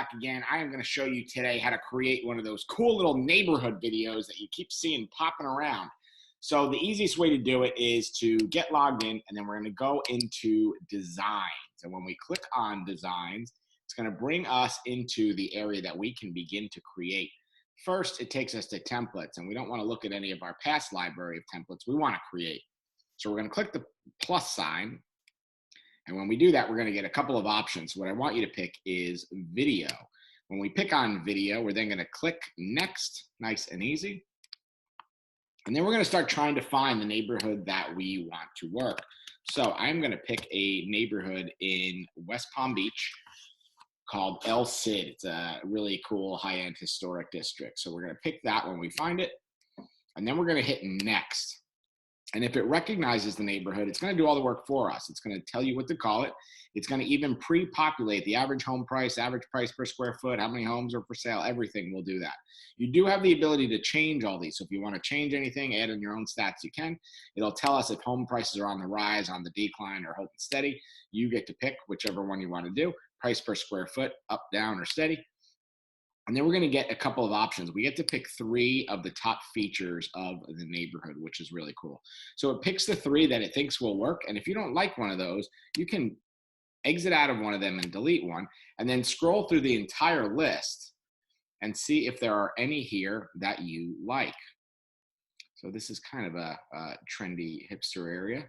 back again. I am going to show you today how to create one of those cool little neighborhood videos that you keep seeing popping around. So the easiest way to do it is to get logged in, and then we're going to go into designs. And when we click on designs, it's going to bring us into the area that we can begin to create. First, it takes us to templates, and we don't want to look at any of our past library of templates. We want to create. So we're going to click the plus sign. And when we do that, we're going to get a couple of options. What I want you to pick is video. When we pick on video, we're then going to click next, nice and easy. And then we're going to start trying to find the neighborhood that we want to work. So I'm going to pick a neighborhood in West Palm Beach called El Cid. It's a really cool high-end historic district. So we're going to pick that when we find it. And then we're going to hit next. And if it recognizes the neighborhood, it's going to do all the work for us. It's going to tell you what to call it. It's going to even pre-populate the average home price, average price per square foot, how many homes are for sale, everything will do that. You do have the ability to change all these. So if you want to change anything, add in your own stats, you can. It'll tell us if home prices are on the rise, on the decline, or holding steady. You get to pick whichever one you want to do. Price per square foot, up, down, or steady. And then we're going to get a couple of options. We get to pick 3 of the top features of the neighborhood, which is really cool. So it picks the 3 that it thinks will work. And if you don't like one of those, you can exit out of one of them and delete one, and then scroll through the entire list and see if there are any here that you like. So this is kind of a trendy hipster area.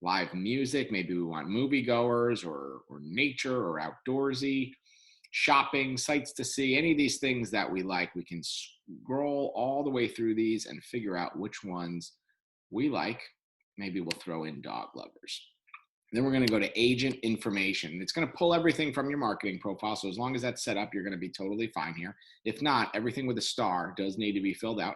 Live music, maybe we want moviegoers or nature or outdoorsy. Shopping, sights to see, any of these things that we like, we can scroll all the way through these and figure out which ones we like. Maybe we'll throw in dog lovers. Then we're going to go to agent information. It's going to pull everything from your marketing profile. So as long as that's set up, you're going to be totally fine here. If not, everything with a star does need to be filled out.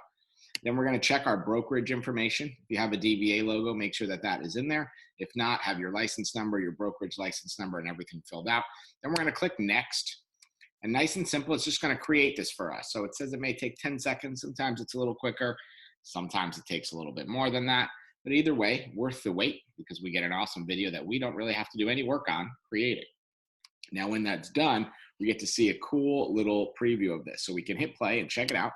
Then we're going to check our brokerage information. If you have a DBA logo, make sure that that is in there. If not, have your license number, your brokerage license number, and everything filled out. Then we're going to click next. And nice and simple, it's just going to create this for us. So it says it may take 10 seconds. Sometimes it's a little quicker. Sometimes it takes a little bit more than that. But either way, worth the wait, because we get an awesome video that we don't really have to do any work on creating. Now, when that's done, we get to see a cool little preview of this. So we can hit play and check it out.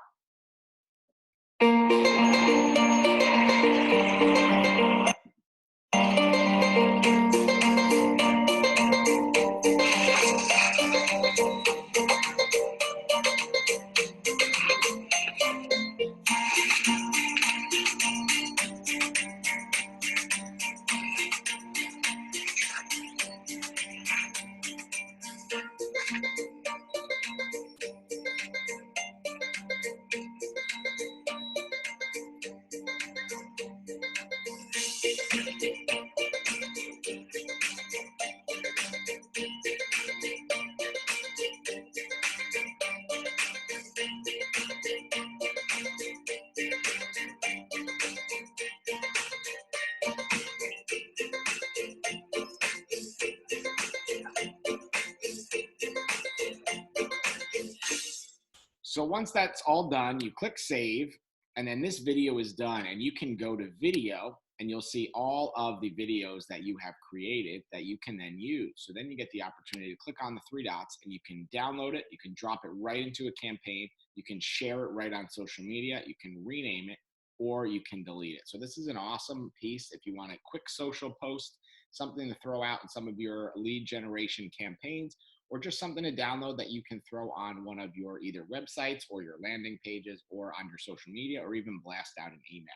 So once that's all done, you click save, and then this video is done, and you can go to video, and you'll see all of the videos that you have created that you can then use. So then you get the opportunity to click on the 3 dots, and you can download it, you can drop it right into a campaign, you can share it right on social media, you can rename it, or you can delete it. So this is an awesome piece if you want a quick social post, something to throw out in some of your lead generation campaigns, or just something to download that you can throw on one of your either websites or your landing pages or on your social media, or even blast out an email.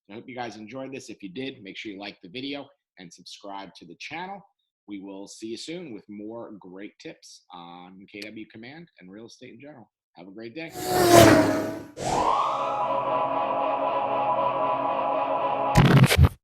So I hope you guys enjoyed this. If you did, make sure you like the video and subscribe to the channel. We will see you soon with more great tips on KW Command and real estate in general. Have a great day.